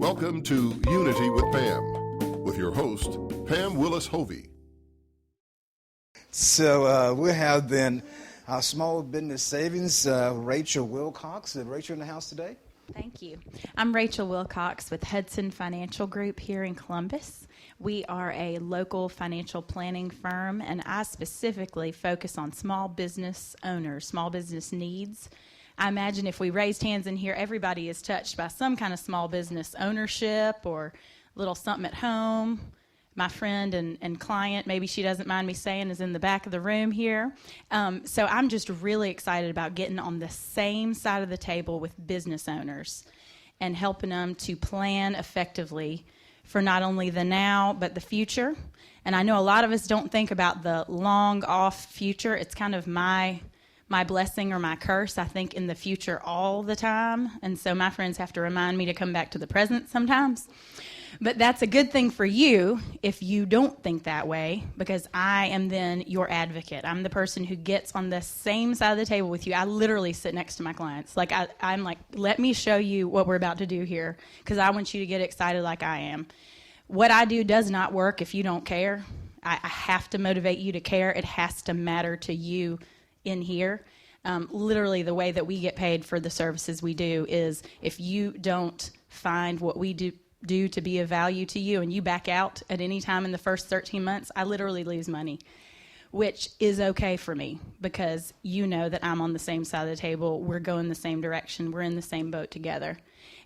Welcome to Unity with Pam, with your host, Pam Willis-Hovey. So we have then our small business savings, Rachel Wilcox. Is Rachel in the house today? Thank you. I'm Rachel Wilcox with Hudson Financial Group here in Columbus. We are a local financial planning firm, and I specifically focus on small business owners, small business needs. I imagine if we raised hands in here, everybody is touched by some kind of small business ownership or little something at home. My friend and client, maybe she doesn't mind me saying, is in the back of the room here. So I'm just really excited about getting on the same side of the table with business owners and helping them to plan effectively for not only the now, but the future. And I know a lot of us don't think about the long off future. It's kind of my blessing or my curse. I think in the future all the time. And so my friends have to remind me to come back to the present sometimes. But that's a good thing for you if you don't think that way, because I am then your advocate. I'm the person who gets on the same side of the table with you. I literally sit next to my clients. Like I'm like, let me show you what we're about to do here, because I want you to get excited like I am. What I do does not work if you don't care. I have to motivate you to care. It has to matter to you in here. Literally the way that we get paid for the services we do is if you don't find what we do to be of value to you and you back out at any time in the first 13 months, I literally lose money, which is okay for me because you know that I'm on the same side of the table. We're going the same direction. We're in the same boat together.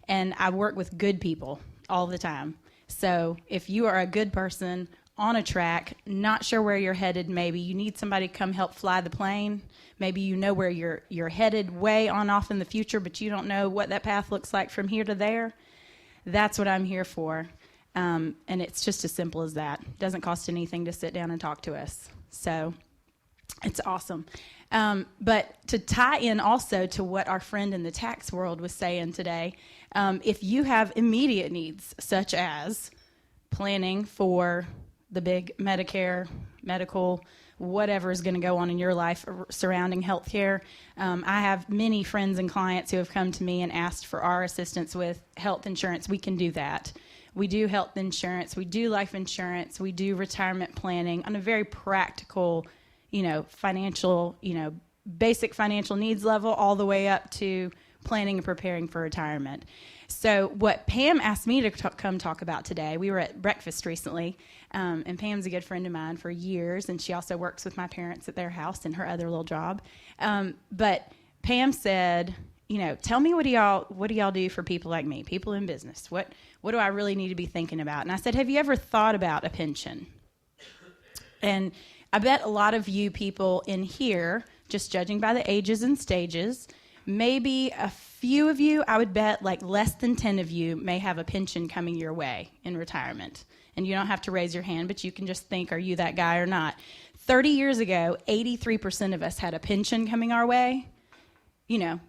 And I work with good people all the time. So if you are a good person on a track, not sure where you're headed, maybe you need somebody to come help fly the plane. Maybe you know where you're headed way on off in the future, but you don't know what that path looks like from here to there. That's what I'm here for. And it's just as simple as that. It doesn't cost anything to sit down and talk to us. So it's awesome. But to tie in also to what our friend in the tax world was saying today, if you have immediate needs, such as planning for the big Medicare, medical, whatever is going to go on in your life surrounding healthcare. I have many friends and clients who have come to me and asked for our assistance with health insurance. We can do that. We do health insurance. We do life insurance. We do retirement planning on a very practical, financial, basic financial needs level all the way up to planning and preparing for retirement. So what Pam asked me to come talk about today, we were at breakfast recently, and Pam's a good friend of mine for years, and she also works with my parents at their house in her other little job. But Pam said, tell me what do y'all do for people like me, people in business? What do I really need to be thinking about? And I said, have you ever thought about a pension? And I bet a lot of you people in here, just judging by the ages and stages, maybe a few of you, I would bet like less than 10 of you may have a pension coming your way in retirement. And you don't have to raise your hand, but you can just think, are you that guy or not? 30 years ago, 83% of us had a pension coming our way. You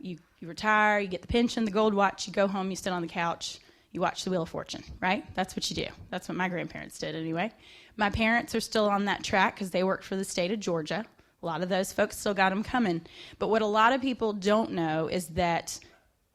retire, you get the pension, the gold watch, you go home, you sit on the couch, you watch the Wheel of Fortune, right? That's what you do. That's what my grandparents did anyway. My parents are still on that track because they worked for the state of Georgia. A lot of those folks still got them coming. But what a lot of people don't know is that,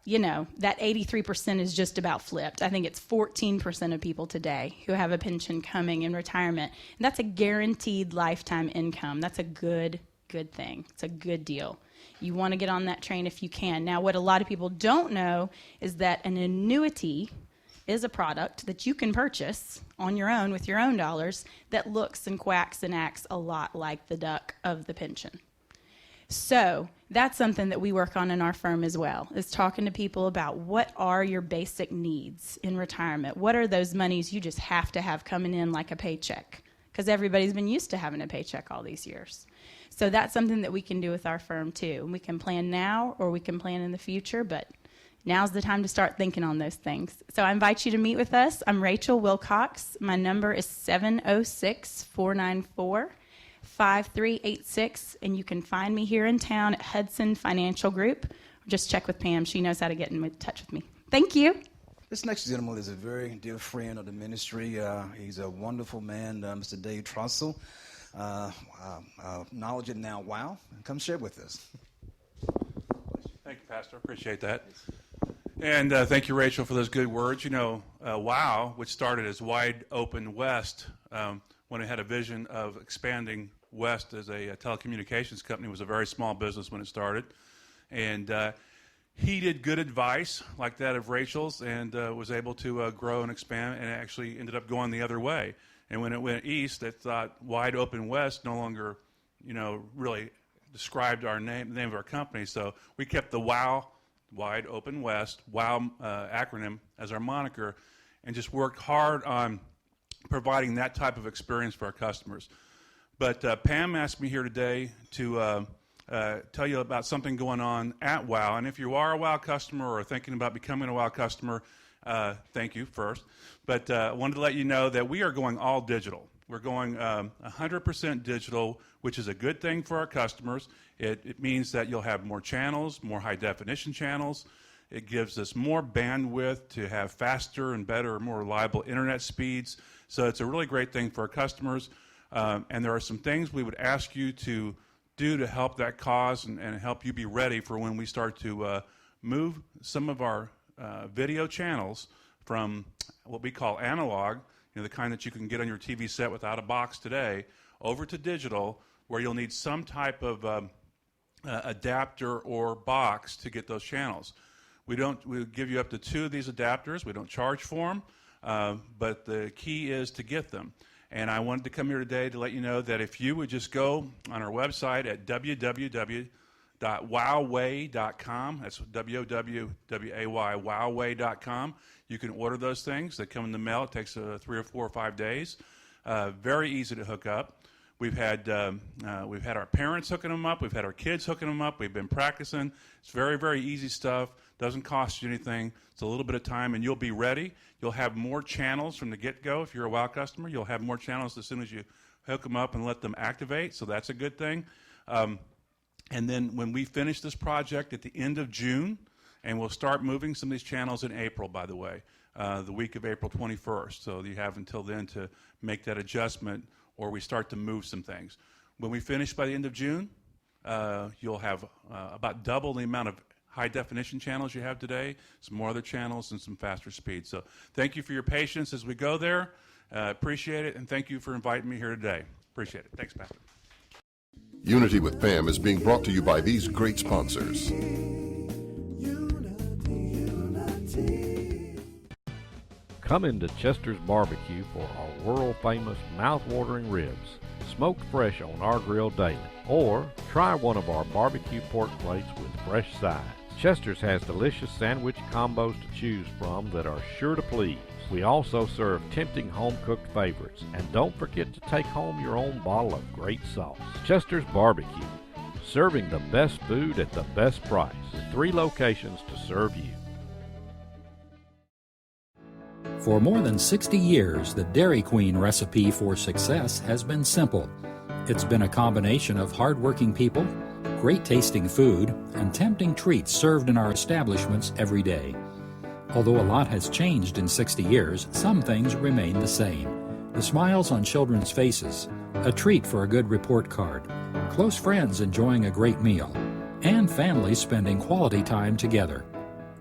that 83% is just about flipped. I think it's 14% of people today who have a pension coming in retirement. And that's a guaranteed lifetime income. That's a good thing. It's a good deal. You want to get on that train if you can. Now, what a lot of people don't know is that an annuity is a product that you can purchase on your own with your own dollars that looks and quacks and acts a lot like the duck of the pension. So that's something that we work on in our firm as well, is talking to people about what are your basic needs in retirement? What are those monies you just have to have coming in like a paycheck? Because everybody's been used to having a paycheck all these years. So that's something that we can do with our firm too. And we can plan now or we can plan in the future, but now's the time to start thinking on those things. So I invite you to meet with us. I'm Rachel Wilcox. My number is 706-494-5386, and you can find me here in town at Hudson Financial Group. Just check with Pam. She knows how to get in touch with me. Thank you. This next gentleman is a very dear friend of the ministry. He's a wonderful man, Mr. Dave Trussell. Knowledge it now, wow, and come share with us. Thank you, Pastor. Appreciate that. And thank you, Rachel, for those good words. WOW, which started as Wide Open West, when it had a vision of expanding west as a telecommunications company. It was a very small business when it started. And heeded good advice like that of Rachel's and was able to grow and expand, and actually ended up going the other way. And when it went east, it thought Wide Open West no longer, really described the name of our company. So we kept the WOW, Wide Open West, WOW acronym as our moniker, and just worked hard on providing that type of experience for our customers. But Pam asked me here today to tell you about something going on at WOW. And if you are a WOW customer or thinking about becoming a WOW customer, thank you first. But I wanted to let you know that we are going all digital. We're going 100% digital, which is a good thing for our customers. It means that you'll have more channels, more high-definition channels. It gives us more bandwidth to have faster and better, more reliable internet speeds. So it's a really great thing for our customers. And there are some things we would ask you to do to help that cause and help you be ready for when we start to move some of our video channels from what we call analog, the kind that you can get on your TV set without a box today, over to digital, where you'll need some type of adapter or box to get those channels. We'll give you up to 2 of these adapters. We don't charge for them, but the key is to get them. And I wanted to come here today to let you know that if you would just go on our website at www.wowway.com, that's W-O-W-W-A-Y, wowway.com, you can order those things. They come in the mail. It takes 3 or 4 or 5 days. Very easy to hook up. We've had our parents hooking them up. We've had our kids hooking them up. We've been practicing. It's very, very easy stuff. Doesn't cost you anything. It's a little bit of time, and you'll be ready. You'll have more channels from the get-go. If you're a WOW customer, you'll have more channels as soon as you hook them up and let them activate, so that's a good thing. And then when we finish this project at the end of June, and we'll start moving some of these channels in April, by the way, the week of April 21st. So you have until then to make that adjustment, or we start to move some things. When we finish by the end of June, you'll have about double the amount of high-definition channels you have today, some more other channels, and some faster speeds. So thank you for your patience as we go there. Appreciate it, and thank you for inviting me here today. Appreciate it. Thanks, Pastor. Unity with Pam is being brought to you by these great sponsors. Come into Chester's Barbecue for our world-famous mouth-watering ribs, smoked fresh on our grill daily. Or try one of our barbecue pork plates with fresh sides. Chester's has delicious sandwich combos to choose from that are sure to please. We also serve tempting home-cooked favorites. And don't forget to take home your own bottle of great sauce. Chester's Barbecue, serving the best food at the best price, with 3 locations to serve you. For more than 60 years, the Dairy Queen recipe for success has been simple. It's been a combination of hard-working people, great-tasting food, and tempting treats served in our establishments every day. Although a lot has changed in 60 years, some things remain the same. The smiles on children's faces, a treat for a good report card, close friends enjoying a great meal, and families spending quality time together.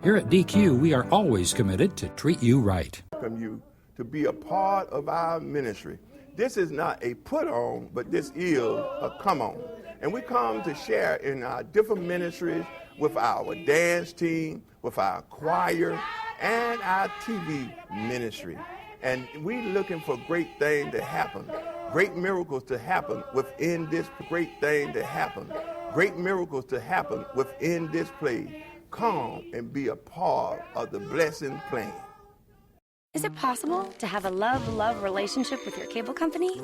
Here at DQ, we are always committed to treat you right. Welcome you to be a part of our ministry. This is not a put on, but this is a come on. And we come to share in our different ministries with our dance team, with our choir, and our TV ministry. And we looking for great things to happen, great miracles to happen within this great thing to happen, great miracles to happen within this place. Come and be a part of the blessing plan. Is it possible to have a love-love relationship with your cable company?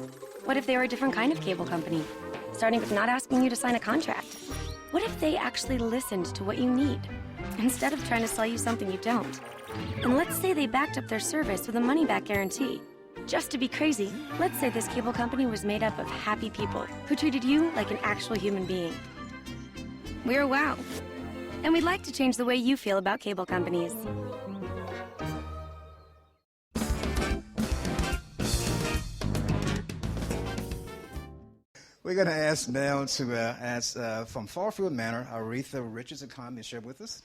What if they were a different kind of cable company, starting with not asking you to sign a contract? What if they actually listened to what you need, instead of trying to sell you something you don't? And let's say they backed up their service with a money-back guarantee. Just to be crazy, let's say this cable company was made up of happy people who treated you like an actual human being. We're WOW, and we'd like to change the way you feel about cable companies. We're going to ask now to ask from Farfield Manor, Aretha Richards to come and share with us.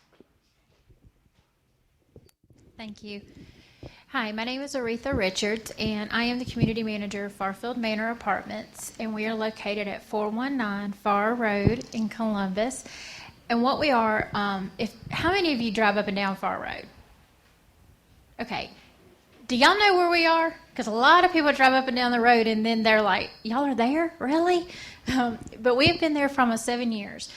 Thank you. Hi, my name is Aretha Richards, and I am the community manager of Farfield Manor Apartments, and we are located at 419 Farr Road in Columbus. And what we are, how many of you drive up and down Farr Road? Okay. Do y'all know where we are? Because a lot of people drive up and down the road, and then they're like, y'all are there? Really? But we have been there for almost 7 years.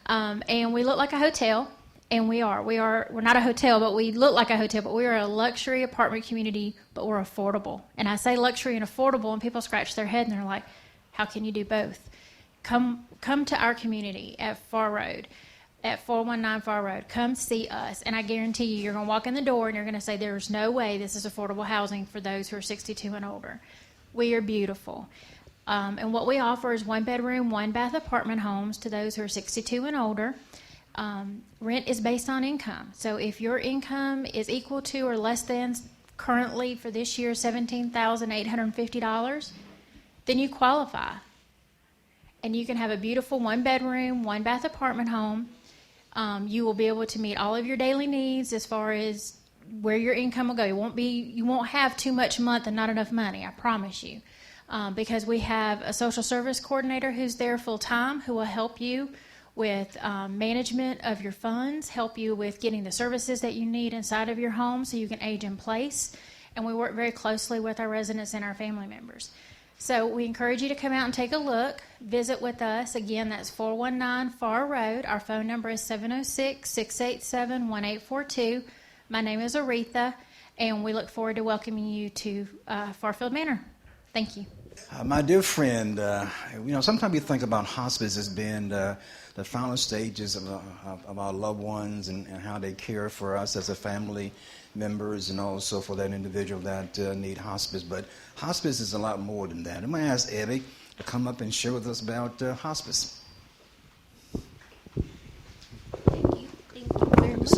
And we look like a hotel. And we're not a hotel, but we look like a hotel, but we are a luxury apartment community, but we're affordable. And I say luxury and affordable, and people scratch their head and they're like, how can you do both? Come to our community at Farr Road, at 419 Farr Road. Come see us. And I guarantee you're going to walk in the door and you're going to say, there's no way this is affordable housing for those who are 62 and older. We are beautiful. And what we offer is 1-bedroom, 1-bath apartment homes to those who are 62 and older. Rent is based on income. So if your income is equal to or less than currently for this year $17,850, then you qualify. And you can have a beautiful 1-bedroom, 1-bath apartment home. You will be able to meet all of your daily needs as far as where your income will go. You won't have too much a month and not enough money, I promise you. Because we have a social service coordinator who's there full time who will help you with management of your funds, help you with getting the services that you need inside of your home so you can age in place. And we work very closely with our residents and our family members. So we encourage you to come out and take a look, visit with us. Again, that's 419 Farr Road. Our phone number is 706-687-1842. My name is Aretha, and we look forward to welcoming you to Farfield Manor. Thank you. My dear friend, sometimes we think about hospice as being the final stages of our loved ones and how they care for us as a family members and also for that individual that need hospice. But hospice is a lot more than that. I'm going to ask Eddie to come up and share with us about hospice. Thank you very much.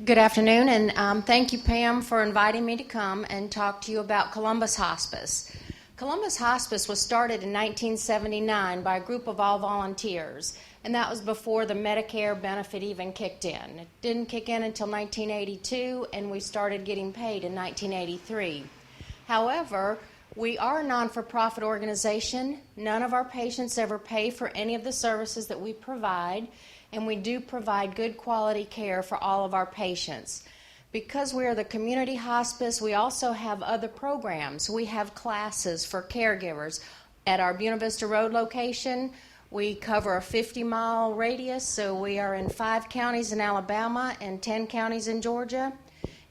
Good afternoon, and thank you, Pam, for inviting me to come and talk to you about Columbus Hospice. Columbus Hospice was started in 1979 by a group of all volunteers, and that was before the Medicare benefit even kicked in. It didn't kick in until 1982, and we started getting paid in 1983. However, we are a non-for-profit organization. None of our patients ever pay for any of the services that we provide, and we do provide good quality care for all of our patients. Because we are the community hospice, we also have other programs. We have classes for caregivers. At our Buena Vista Road location, we cover a 50-mile radius, so we are in 5 counties in Alabama and 10 counties in Georgia.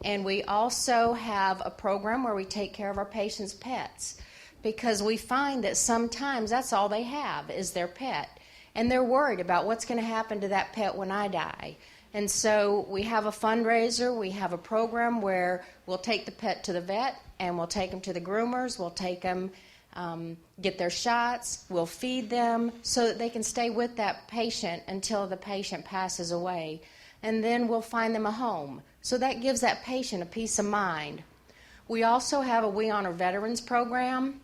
And we also have a program where we take care of our patients' pets, because we find that sometimes that's all they have is their pet. And they're worried about what's going to happen to that pet when I die. And so we have a fundraiser, we have a program where we'll take the pet to the vet, and we'll take them to the groomers, we'll take them, get their shots, we'll feed them so that they can stay with that patient until the patient passes away. And then we'll find them a home. So that gives that patient a peace of mind. We also have a We Honor Veterans program.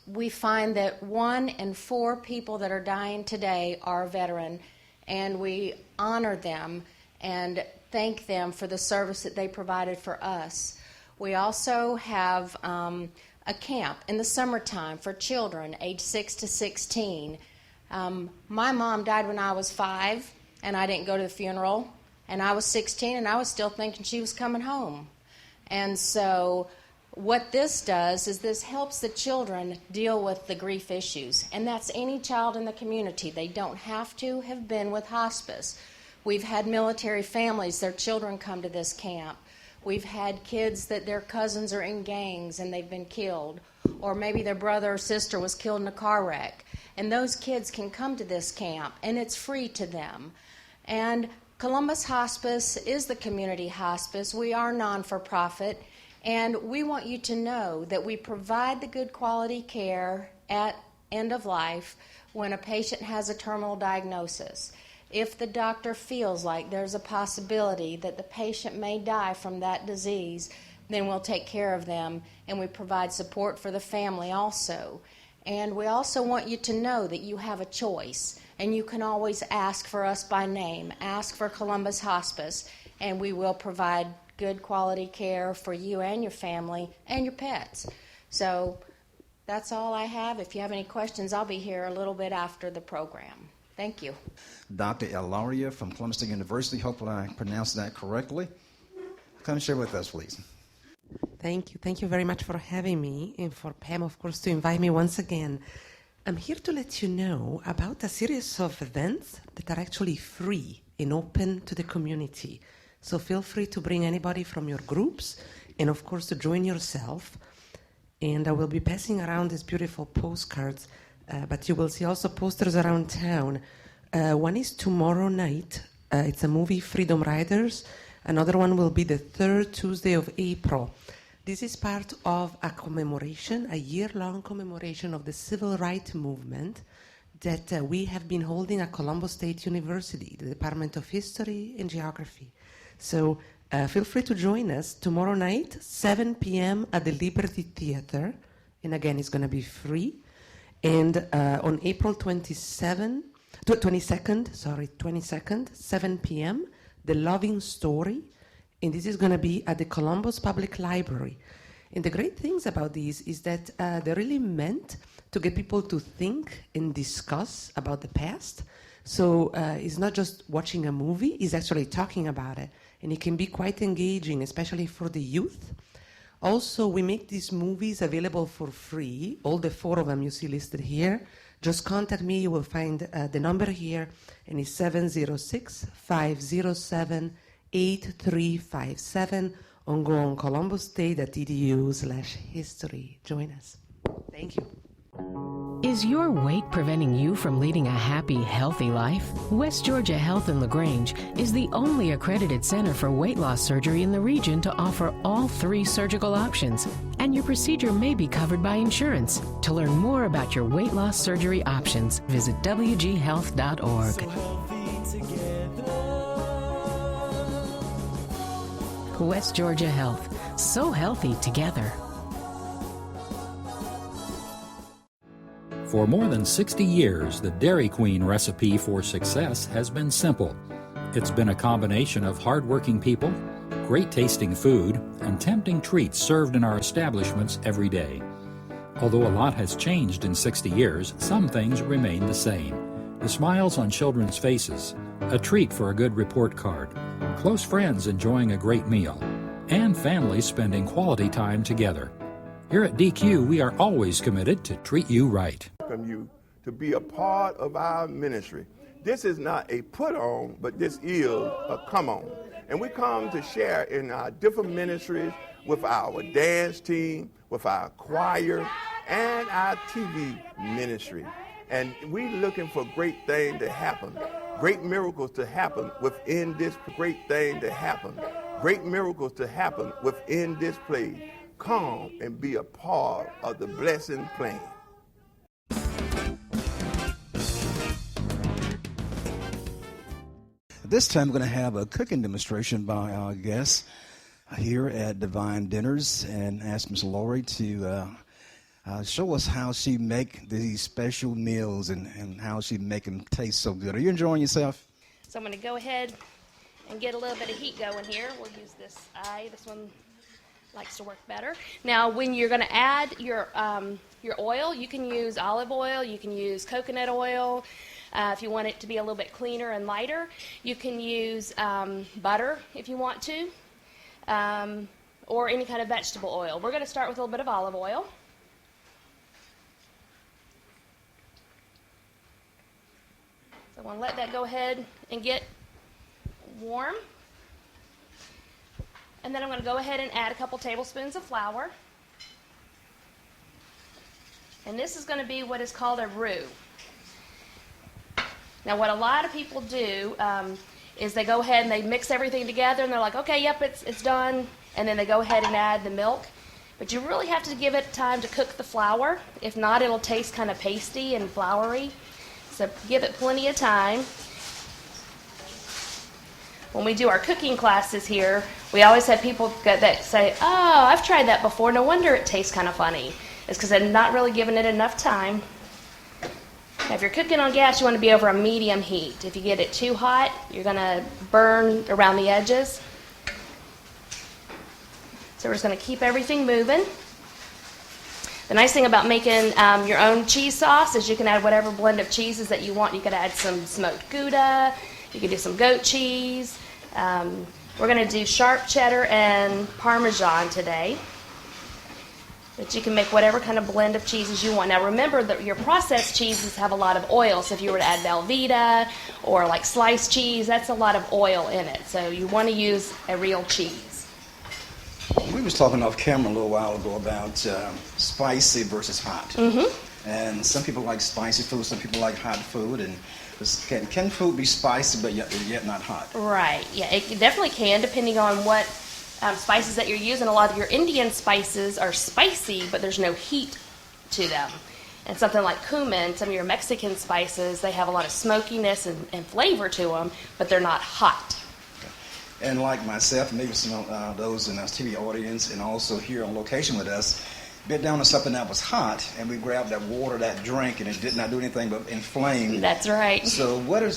We find that 1 in 4 people that are dying today are a veteran, and we honor them and thank them for the service that they provided for us. We also have a camp in the summertime for children age 6 to 16. My mom died when I was 5, and I didn't go to the funeral, and I was 16, and I was still thinking she was coming home. And so what this does is this helps the children deal with the grief issues, and that's any child in the community. They don't have to have been with hospice. We've had military families, their children come to this camp. We've had kids that their cousins are in gangs and they've been killed, or maybe their brother or sister was killed in a car wreck, and those kids can come to this camp, and it's free to them. And Columbus Hospice is the community hospice. We are non-for-profit. And we want you to know that we provide the good quality care at end of life when a patient has a terminal diagnosis. If the doctor feels like there's a possibility that the patient may die from that disease, then we'll take care of them, and we provide support for the family also. And we also want you to know that you have a choice, and you can always ask for us by name. Ask for Columbus Hospice, and we will provide good quality care for you and your family and your pets. So that's all I have. If you have any questions, I'll be here a little bit after the program. Thank you. Dr. Elaria from Columbus State University. Hopefully I pronounced that correctly. Come share with us, please. Thank you. Thank you very much for having me, and for Pam, of course, to invite me once again. I'm here to let you know about a series of events that are actually free and open to the community. So feel free to bring anybody from your groups, and of course to join yourself. And I will be passing around these beautiful postcards, but you will see also posters around town. One is tomorrow night. It's a movie, Freedom Riders. Another one will be the third Tuesday of April. This is part of a commemoration, a year-long commemoration of the civil rights movement that we have been holding at Columbus State University, the Department of History and Geography. So feel free to join us tomorrow night, 7 p.m. at the Liberty Theater. And again, it's going to be free. And on April 22nd, 7 p.m., The Loving Story. And this is going to be at the Columbus Public Library. And the great things about these is that they're really meant to get people to think and discuss about the past. So it's not just watching a movie, it's actually talking about it. And it can be quite engaging, especially for the youth. Also, we make these movies available for free, all the 4 of them you see listed here. Just contact me, you will find the number here, and it's 706-507-8357, or go on columbusState.edu/history. Join us. Thank you. Is your weight preventing you from leading a happy, healthy life? West Georgia Health in LaGrange is the only accredited center for weight loss surgery in the region to offer all 3 surgical options, and your procedure may be covered by insurance. To learn more about your weight loss surgery options, visit wghealth.org. West Georgia Health. So healthy together. For more than 60 years, the Dairy Queen recipe for success has been simple. It's been a combination of hardworking people, great tasting food, and tempting treats served in our establishments every day. Although a lot has changed in 60 years, some things remain the same. The smiles on children's faces, a treat for a good report card, close friends enjoying a great meal, and families spending quality time together. Here at DQ, we are always committed to treat you right. Welcome you to be a part of our ministry. This is not a put on, but this is a come on. And we come to share in our different ministries with our dance team, with our choir, and our TV ministry. And we're looking for great things to happen, great miracles to happen within this great thing to happen, great miracles to happen within this place. Come and be a part of the blessing plan. This time we're going to have a cooking demonstration by our guests here at Divine Dinners, and ask Ms. Lori to show us how she make these special meals and how she make them taste so good. Are you enjoying yourself? So I'm going to go ahead and get a little bit of heat going here. We'll use this eye. This one likes to work better. Now, when you're going to add your oil, you can use olive oil, you can use coconut oil. If you want it to be a little bit cleaner and lighter, you can use butter if you want to, or any kind of vegetable oil. We're going to start with a little bit of olive oil. So I want to let that go ahead and get warm. And then I'm going to go ahead and add a couple tablespoons of flour. And this is going to be what is called a roux. Now, what a lot of people do is they go ahead and they mix everything together, and they're like, okay, yep, it's done. And then they go ahead and add the milk. But you really have to give it time to cook the flour. If not, it'll taste kind of pasty and floury. So give it plenty of time. When we do our cooking classes here, we always have people that say, oh, I've tried that before. No wonder it tastes kind of funny. It's because they're not really giving it enough time. Now, if you're cooking on gas, you want to be over a medium heat. If you get it too hot, you're going to burn around the edges. So we're just going to keep everything moving. The nice thing about making your own cheese sauce is you can add whatever blend of cheeses that you want. You could add some smoked Gouda. You could do some goat cheese. We're going to do sharp cheddar and Parmesan today. But you can make whatever kind of blend of cheeses you want. Now remember that your processed cheeses have a lot of oil. So if you were to add Velveeta or like sliced cheese, that's a lot of oil in it. So you want to use a real cheese. We was talking off camera a little while ago about spicy versus hot. And some people like spicy food, some people like hot food. And can food be spicy but yet not hot? Right. Yeah, it definitely can, depending on what spices that you're using. A lot of your Indian spices are spicy, but there's no heat to them. And something like cumin, some of your Mexican spices, they have a lot of smokiness and flavor to them, but they're not hot. And like myself, maybe some of those in our TV audience and also here on location with us, bit down to something that was hot, and we grabbed that water, that drink, and it did not do anything but inflame. That's right. So what are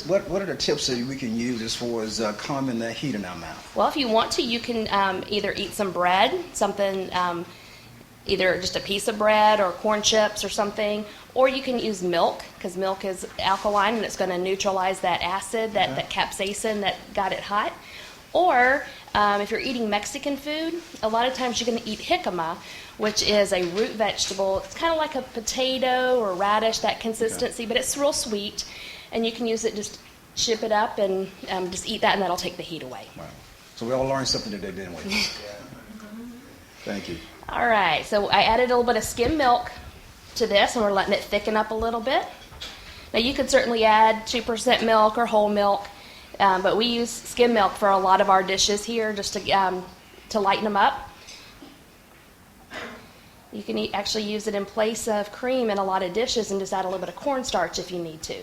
the tips that we can use as far as calming that heat in our mouth? Well, if you want to, you can either eat some bread, something, either just a piece of bread or corn chips or something, or you can use milk, because milk is alkaline and it's going to neutralize that acid, that capsaicin that got it hot. Or if you're eating Mexican food, a lot of times you're going to eat jicama, which is a root vegetable. It's kind of like a potato or radish, that consistency, but it's real sweet. And you can use it, just chip it up and just eat that, and that'll take the heat away. Wow. So we all learned something today, didn't we? Thank you. All right, so I added a little bit of skim milk to this, and we're letting it thicken up a little bit. Now you could certainly add 2% milk or whole milk. But we use skim milk for a lot of our dishes here just to lighten them up. You can actually use it in place of cream in a lot of dishes and just add a little bit of cornstarch if you need to.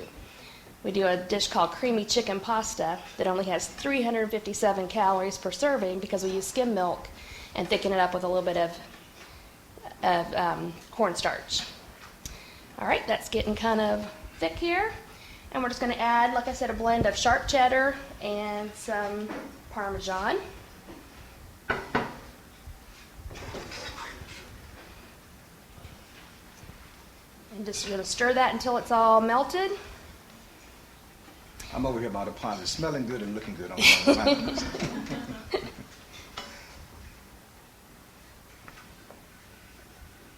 We do a dish called creamy chicken pasta that only has 357 calories per serving because we use skim milk and thicken it up with a little bit of cornstarch. All right, that's getting kind of thick here. And we're just going to add, like I said, a blend of sharp cheddar and some Parmesan. And just going to stir that until it's all melted. I'm over here by the pot. It's smelling good and looking good.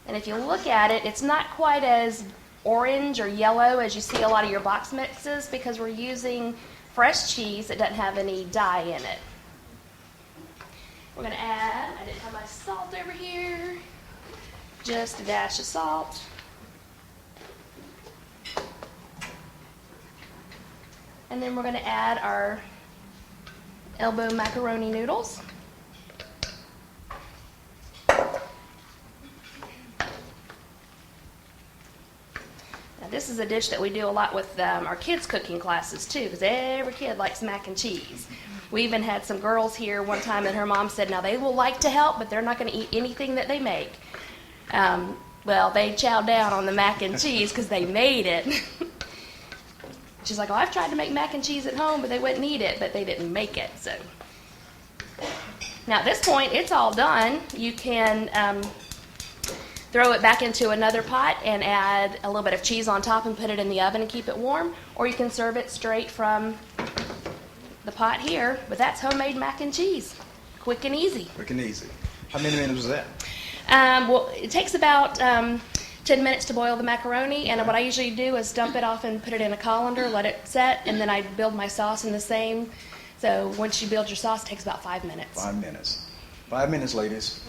And if you look at it, it's not quite as orange or yellow as you see a lot of your box mixes because we're using fresh cheese that doesn't have any dye in it. We're going to add, I didn't have my salt over here, just a dash of salt. And then we're going to add our elbow macaroni noodles. This is a dish that we do a lot with our kids' cooking classes too, because every kid likes mac and cheese. We even had some girls here one time and her mom said, now they will like to help, but they're not going to eat anything that they make. Well, they chowed down on the mac and cheese because they made it. She's like, oh, I've tried to make mac and cheese at home, but they wouldn't eat it, but they didn't make it. So now at this point, it's all done. You can throw it back into another pot and add a little bit of cheese on top and put it in the oven and keep it warm, or you can serve it straight from the pot here, but that's homemade mac and cheese. Quick and easy. Quick and easy. How many minutes was that? Well, it takes about 10 minutes to boil the macaroni, and what I usually do is dump it off and put it in a colander, let it set, and then I build my sauce in the same. So once you build your sauce, it takes about 5 minutes. 5 minutes. 5 minutes, ladies.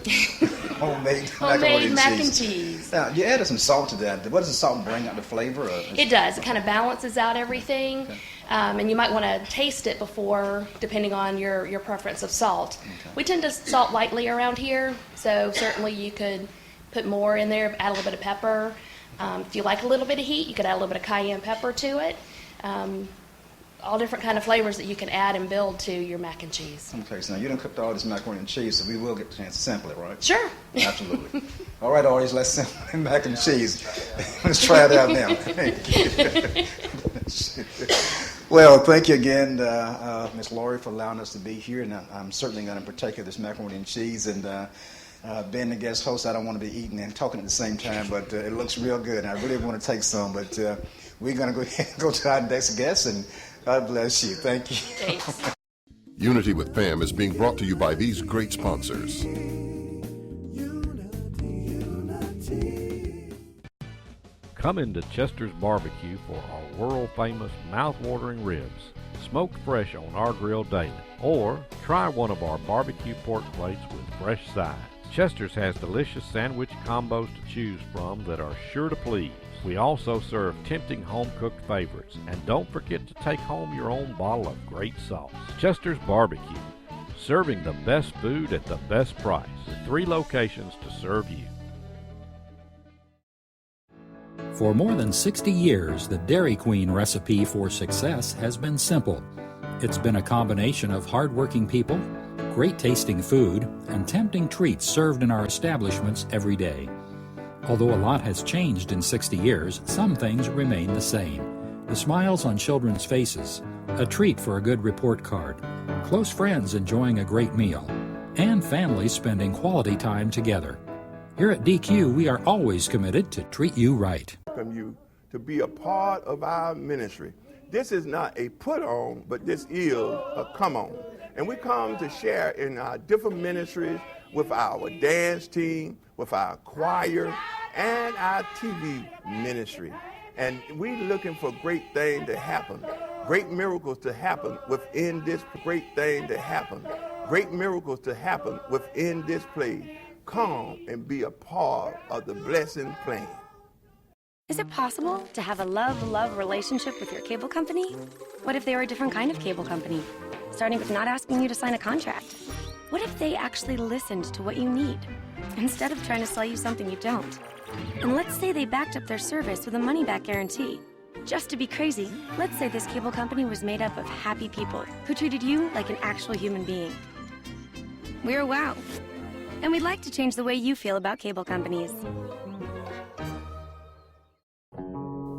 Homemade mac and cheese. Now, you added some salt to that. What does the salt bring out the flavor? It does. It kind of balances out everything. Okay. And you might want to taste it before, depending on your preference of salt. Okay. We tend to salt lightly around here, so certainly you could put more in there, add a little bit of pepper. If you like a little bit of heat, you could add a little bit of cayenne pepper to it. All different kind of flavors that you can add and build to your mac and cheese. Okay, so now you done cooked all this macaroni and cheese, so we will get the chance to sample it, right? Sure. Absolutely. All right, audience, let's sample mac and cheese. Let's try it out now. Well, thank you again, Ms. Lori, for allowing us to be here, and I'm certainly going to partake of this macaroni and cheese. And being the guest host, I don't want to be eating and talking at the same time, but it looks real good. I really want to take some, but we're going to go ahead and go to our next guest, and God bless you. Thank you. Thanks. Unity with Pam is being brought to you by these great sponsors. Come into Chester's Barbecue for our world-famous mouth-watering ribs, smoked fresh on our grill daily. Or try one of our barbecue pork plates with fresh sides. Chester's has delicious sandwich combos to choose from that are sure to please. We also serve tempting home-cooked favorites. And don't forget to take home your own bottle of great sauce. Chester's Barbecue, serving the best food at the best price, with 3 locations to serve you. For more than 60 years, the Dairy Queen recipe for success has been simple. It's been a combination of hardworking people, great tasting food, and tempting treats served in our establishments every day. Although a lot has changed in 60 years, some things remain the same. The smiles on children's faces, a treat for a good report card, close friends enjoying a great meal, and families spending quality time together. Here at DQ, we are always committed to treat you right. Welcome you to be a part of our ministry. This is not a put on, but this is a come on. And we come to share in our different ministries with our dance team, with our choir, and our TV ministry. And we looking for great things to happen, great miracles to happen within this great thing to happen, great miracles to happen within this place. Come and be a part of the blessing plan. Is it possible to have a love-love relationship with your cable company? What if they were a different kind of cable company, starting with not asking you to sign a contract? What if they actually listened to what you need, instead of trying to sell you something you don't? And let's say they backed up their service with a money-back guarantee. Just to be crazy, let's say this cable company was made up of happy people who treated you like an actual human being. We're WOW, and we'd like to change the way you feel about cable companies.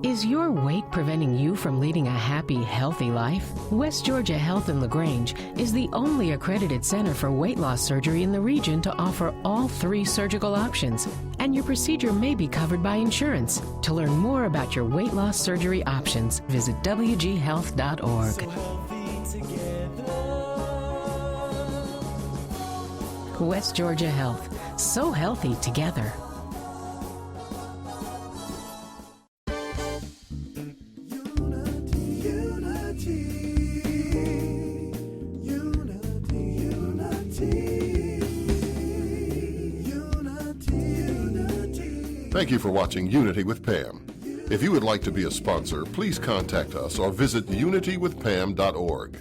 Is your weight preventing you from leading a happy, healthy life? West Georgia Health in LaGrange is the only accredited center for weight loss surgery in the region to offer all 3 surgical options, and your procedure may be covered by insurance. To learn more about your weight loss surgery options, visit wghealth.org. West Georgia Health, so healthy together. Thank you for watching Unity with Pam. If you would like to be a sponsor, please contact us or visit unitywithpam.org.